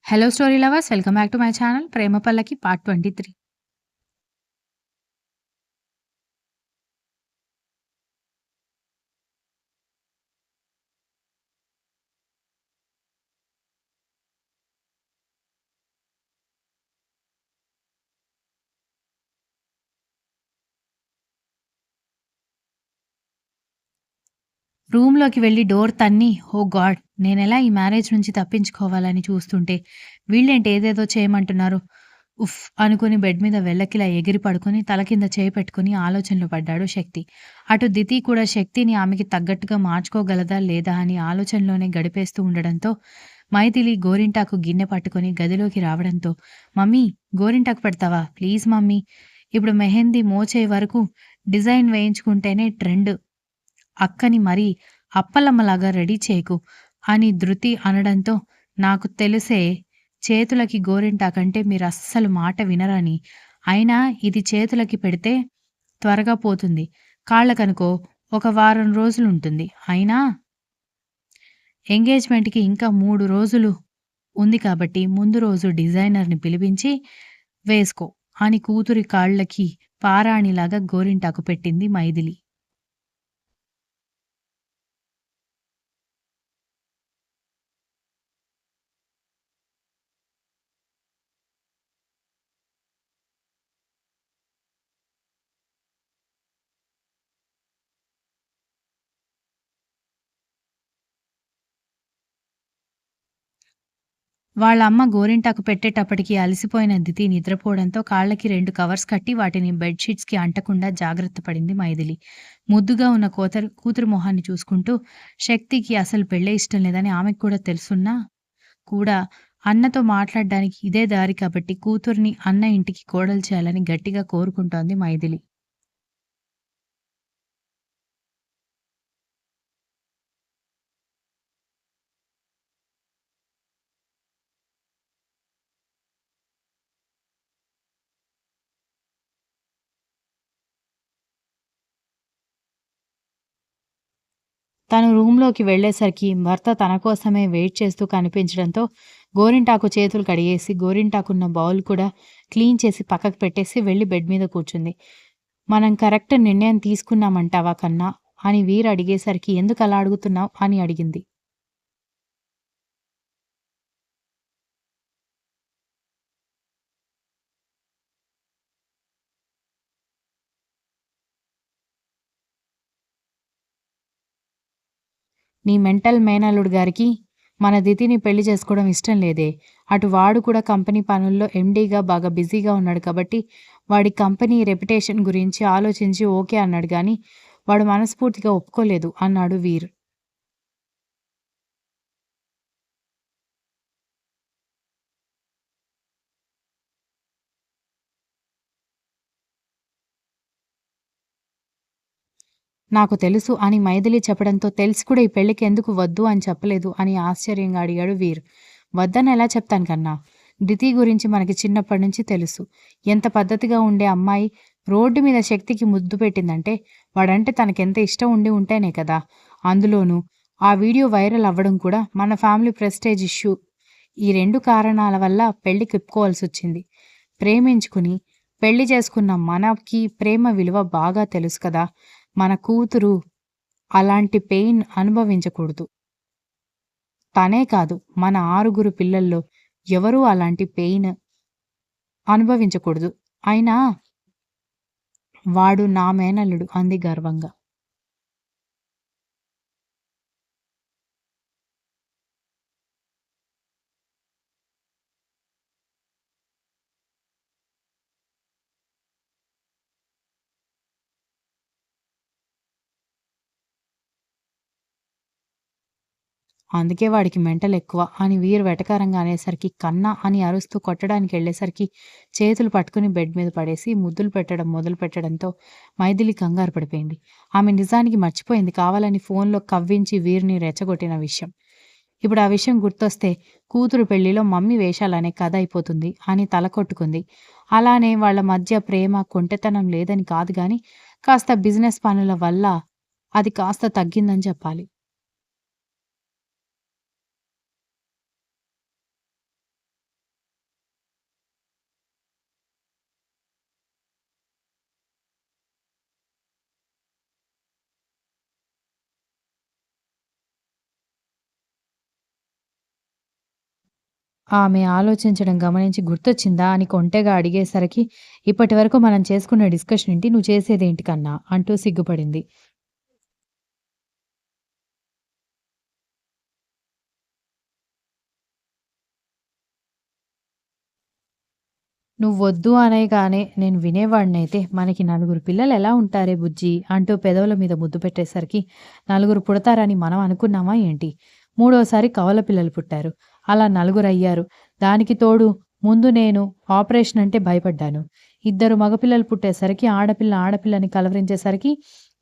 Hello story lovers welcome back to my channel 'Prema Pallaki' part 23. రూమ్‌లోకి వెళ్లి door తన్ని ఓహ్ God! నేనెలా ఈ మ్యారేజ్ నుంచి తప్పించుకోవాలని చూస్తుంటే వీళ్ళేంటి ఏదేదో చేయమంటున్నారు. ఉఫ్! అనుకుని బెడ్ మీద వెల్లకిలా ఎగిరి పడుకొని తల కింద చేయి పెట్టుకొని ఆలోచనలో పడ్డాడు శక్తి. అటు దితి కూడా శక్తిని ఆమెకి తగ్గట్టుగా మార్చుకోగలదా లేదా అని ఆలోచనలోనే గడిపేస్తూ ఉండడంతో మైథిలి గోరింటాకు గిన్నె పట్టుకొని గదిలోకి రావడంతో మమ్మీ గోరింటాకు పెడతావా? Please mummy. ఇప్పుడు మెహందీ మోచేయి వరకు డిజైన్ వేయించుకుంటేనే ట్రెండ్. అక్కని మరీ అప్పలమ్మలాగా రెడీ చేయకు అని ధృతి అనడంతో నాకు తెలుసే చేతులకి గోరింటాకంటే మీరస్సలు మాట వినరని. అయినా ఇది చేతులకి పెడితే త్వరగా పోతుంది. కాళ్ళకనుకో ఒక వారం రోజులుంటుంది. అయినా ఎంగేజ్‌మెంట్‌కి ఇంకా 3 రోజులు ఉంది కాబట్టి ముందు రోజు డిజైనర్‌ని పిలిపించి వేసుకో అని కూతురి కాళ్ళకి పారాణిలాగా గోరింటాకు పెట్టింది మైథిలి. వాళ్ళ అమ్మ గోరింటాకు పెట్టేటప్పటికి అలసిపోయిన దితి నిద్రపోవడంతో కాళ్ళకి 2 కవర్స్ కట్టి వాటిని బెడ్ షీట్స్‌కి అంటకుండా జాగ్రత్త పడింది మైథిలి. ముద్దుగా ఉన్న కూతురు మొహాన్ని చూసుకుంటూ శక్తికి అసలు పెళ్ళే ఇష్టం లేదని ఆమెకు కూడా తెలుసున్నా కూడా అన్నతో మాట్లాడడానికి ఇదే దారి కాబట్టి కూతురిని అన్న ఇంటికి కోడలు చేయాలని గట్టిగా కోరుకుంటోంది మైథిలి. తను రూమ్‌లోకి వెళ్ళేసరికి భర్త తన కోసమే వెయిట్ చేస్తూ కనిపించడంతో గోరింటాకు చేతులు కడిగేసి, గోరింటాకున్న బౌల్ కూడా క్లీన్ చేసి పక్కకు పెట్టేసి వెళ్లి బెడ్ మీద కూర్చుంది. "మనం కరెక్ట్ నిర్ణయం తీసుకున్నామంటావా కన్నా?" అని వీరు అడిగేసరికి "ఎందుకలా అడుగుతున్నావు?" అని అడిగింది. "నీ మెంటల్ మేనల్లుడు గారికి మన దితిని పెళ్లి చేసుకోవడం ఇష్టం లేదే. అటు వాడు కూడా కంపెనీ పనుల్లో ఎండీగా బాగా బిజీగా ఉన్నాడు కాబట్టి వాడి కంపెనీ రెప్యుటేషన్ గురించి ఆలోచించి ఓకే అన్నాడు గానీ, వాడు మనస్ఫూర్తిగా ఒప్పుకోలేదు" అన్నాడు వీర్. "నాకు తెలుసు" అని మైథిలి చెప్పడంతో తెలిసి కూడా ఈ పెళ్ళికి ఎందుకు వద్దు అని చెప్పలేదు అని ఆశ్చర్యంగా అడిగాడు వీర్. "వద్దని ఎలా చెప్తాను కన్నా? దితి గురించి మనకి చిన్నప్పటి నుంచి తెలుసు. ఎంత పద్ధతిగా ఉండే అమ్మాయి రోడ్డు మీద శక్తికి ముద్దు పెట్టిందంటే వాడంటే తనకెంత ఇష్టం ఉండి ఉంటేనే కదా! అందులోనూ ఆ వీడియో వైరల్ అవ్వడం కూడా మన ఫ్యామిలీ ప్రెస్టేజ్ ఇష్యూ. ఈ 2 కారణాల వల్ల పెళ్లి ఒప్పుకోవాల్సొచ్చింది. ప్రేమించుకుని పెళ్లి చేసుకున్న మనకి ప్రేమ విలువ బాగా తెలుసు కదా! మన కూతురు అలాంటి పెయిన్ అనుభవించకూడదు. తనే కాదు మన 6 పిల్లల్లో ఎవరూ అలాంటి పెయిన్ అనుభవించకూడదు. అయినా వాడు నా మేనల్లుడు" అంది గర్వంగా. "అందుకే వాడికి మెంటలెక్కువ" అని వీరు వెటకారంగా అనేసరికి కన్నా అని అరుస్తూ కొట్టడానికెళ్ళేసరికి చేతులు పట్టుకుని బెడ్ మీద పడేసి ముద్దులు పెట్టడం మొదలుపెట్టడంతో మైథిలి కంగారు పడిపోయింది. ఆమె నిజానికి మర్చిపోయింది కావాలని ఫోన్‌లో కవ్వించి వీరిని రెచ్చగొట్టిన విషయం. ఇప్పుడు ఆ విషయం గుర్తొస్తే కూతురు పెళ్లిలో మమ్మీ వేషాలనే కథ అయిపోతుంది అని తల కొట్టుకుంది. అలానే వాళ్ళ మధ్య ప్రేమ, కొంటెతనం లేదని కాదు గానీ కాస్త బిజినెస్ పనుల వల్ల అది కాస్త తగ్గిందని చెప్పాలి. ఆమె ఆలోచించడం గమనించి గుర్తొచ్చిందా అని కొంటెగా అడిగేసరికి, "ఇప్పటివరకు మనం చేసుకున్న డిస్కషన్ ఏంటి? నువ్వు చేసేదేంటి కన్నా?" అంటూ సిగ్గుపడింది. "నువ్వొద్దు అనేగానే నేను వినేవాడినైతే, మనకి నలుగురు పిల్లలెలా ఉంటారే బుజ్జీ" అంటూ పెదవుల మీద ముద్దు పెట్టేసరికి, నలుగురు పుడతారని మనం అనుకున్నామా ఏంటి? మూడోసారి కవల పిల్లలు పుట్టారు. అలా నలుగురయ్యారు. దానికి తోడు ముందు నేను ఆపరేషన్ అంటే భయపడ్డాను. ఇద్దరు మగపిల్లలు పుట్టేసరికి ఆడపిల్లని కలవరించేసరికి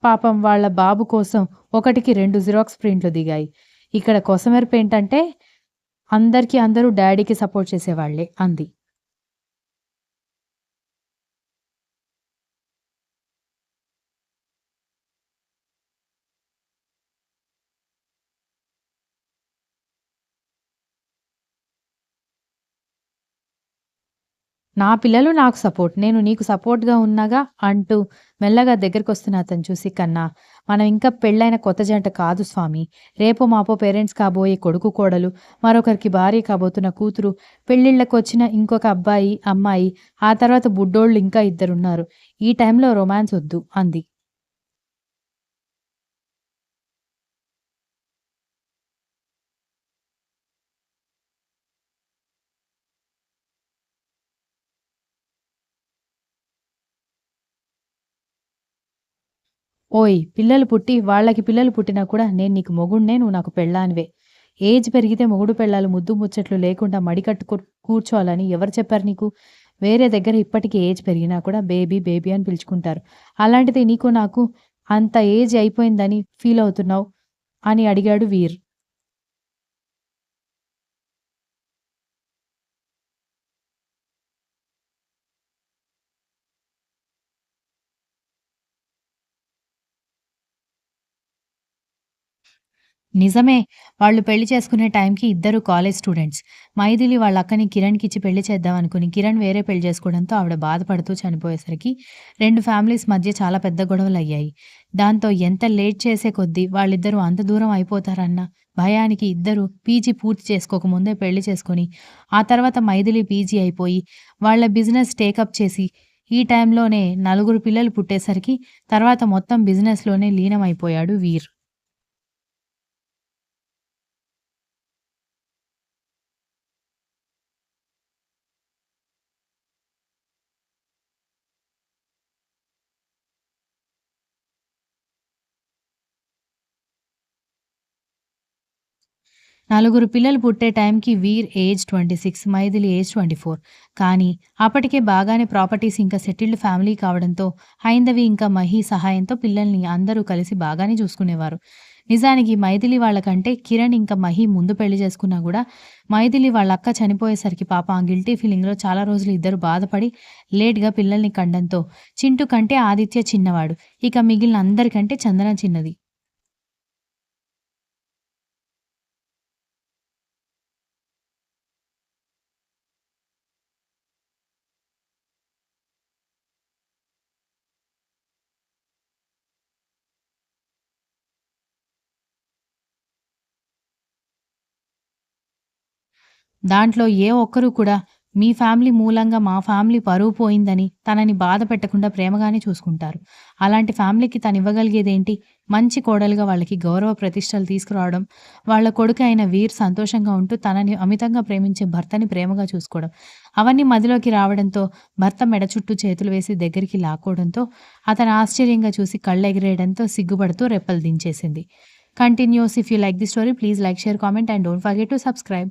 పాపం వాళ్ళ బాబు కోసం ఒకటికి 2 జిరాక్స్ ప్రింట్లు దిగాయి. ఇక్కడ కొసమెరుపేంటంటే అందరికీ అందరూ డ్యాడీకి సపోర్ట్ చేసేవాళ్ళే అంది. నా పిల్లలు నాకు సపోర్ట్. నేను నీకు సపోర్ట్‌గా ఉన్నాగా అంటూ మెల్లగా దగ్గరకొస్తున్న అతన్ని చూసి కన్నా, మనం ఇంకా పెళ్ళైన కొత్త జంట కాదు స్వామి. రేపో మాపో పేరెంట్స్ కాబోయే కొడుకు, కోడలు, మరొకరికి భార్య కాబోతున్న కూతురు, పెళ్ళిళ్ళకొచ్చిన ఇంకొక అబ్బాయి, అమ్మాయి, ఆ తర్వాత బుడ్డోళ్ళు ఇంకా ఇద్దరున్నారు. ఈ టైంలో రొమాన్స్ ఒద్దు అంది. ఓయ్! పిల్లలు పుట్టి వాళ్ళకి పిల్లలు పుట్టినా కూడా నేను నీకు మొగుడినే, నువ్వు నాకు పెళ్ళానివే. ఏజ్ పెరిగితే మొగుడు పెళ్ళాలు ముద్దు ముచ్చట్లు లేకుండా మడికట్టు కూర్చోవాలని ఎవరు చెప్పారు నీకు? వేరే దగ్గర ఇప్పటికి ఏజ్ పెరిగినా కూడా బేబీ, బేబీ అని పిలుచుకుంటారు. అలాంటిది నీకు నాకు అంత ఏజ్ అయిపోయిందని ఫీల్ అవుతున్నావు అని అడిగాడు వీర్. నిజమే. వాళ్ళు పెళ్లి చేసుకునే టైంకి ఇద్దరు కాలేజ్ స్టూడెంట్స్. మైథిలి వాళ్ళ అక్కని కిరణ్‌కిచ్చి పెళ్లి చేద్దాం అనుకుని, కిరణ్ వేరే పెళ్లి చేసుకోవడంతో ఆవిడ బాధపడుతూ చనిపోయేసరికి 2 ఫ్యామిలీస్ మధ్య చాలా పెద్ద గొడవలయ్యాయి. దాంతో ఎంత లేట్ చేసే కొద్దీ వాళ్ళిద్దరూ అంత దూరం అయిపోతారన్న భయానికి ఇద్దరు పీజీ పూర్తి చేసుకోక ముందే పెళ్లి చేసుకొని, ఆ తర్వాత మైథిలి పీజీ అయిపోయి, వాళ్ళ బిజినెస్ టేకప్ చేసి, ఈ టైంలోనే నలుగురు పిల్లలు పుట్టేసరికి తర్వాత మొత్తం బిజినెస్‌లోనే లీనమైపోయాడు వీర్. నలుగురు పిల్లలు పుట్టే టైంకి వీర్ ఏజ్ 26, మైథిలి ఏజ్ 24. కానీ అప్పటికే బాగానే ప్రాపర్టీస్ ఇంకా సెటిల్డ్ ఫ్యామిలీ కావడంతో హైందవి ఇంకా మహి సహాయంతో పిల్లల్ని అందరూ కలిసి బాగానే చూసుకునేవారు. నిజానికి మైథిలి వాళ్ళకంటే కిరణ్ ఇంకా మహి ముందు పెళ్లి చేసుకున్నా గూడా మైథిలి వాళ్ళ అక్క చనిపోయేసరికి పాపం ఆ గిల్టీ ఫీలింగ్‌లో చాలా రోజులు ఇద్దరు బాధపడి లేట్‌గా పిల్లల్ని కండంతో చింటు కంటే ఆదిత్య చిన్నవాడు. ఇక మిగిలిన అందరికంటే చందన చిన్నది. దాంట్లో ఏ ఒక్కరు కూడా మీ ఫ్యామిలీ మూలంగా మా ఫ్యామిలీ పరువు పోయిందని తనని బాధ పెట్టకుండా ప్రేమగానే చూసుకుంటారు. అలాంటి ఫ్యామిలీకి తనివ్వగలిగేదేంటి? మంచి కోడలుగా వాళ్ళకి గౌరవ ప్రతిష్టలు తీసుకురావడం, వాళ్ళ కొడుకు అయిన వీర్ సంతోషంగా ఉంటూ తనని అమితంగా ప్రేమించే భర్తని ప్రేమగా చూసుకోవడం. అవన్నీ మదిలోకి రావడంతో భర్త మెడ చుట్టూ చేతులు వేసి దగ్గరికి లాక్కోవడంతో అతను ఆశ్చర్యంగా చూసి కళ్ళెగిరేయడంతో సిగ్గుపడుతూ రెప్పలు దించేసింది. Continues. If you like the story please like, share, comment and don't forget to subscribe.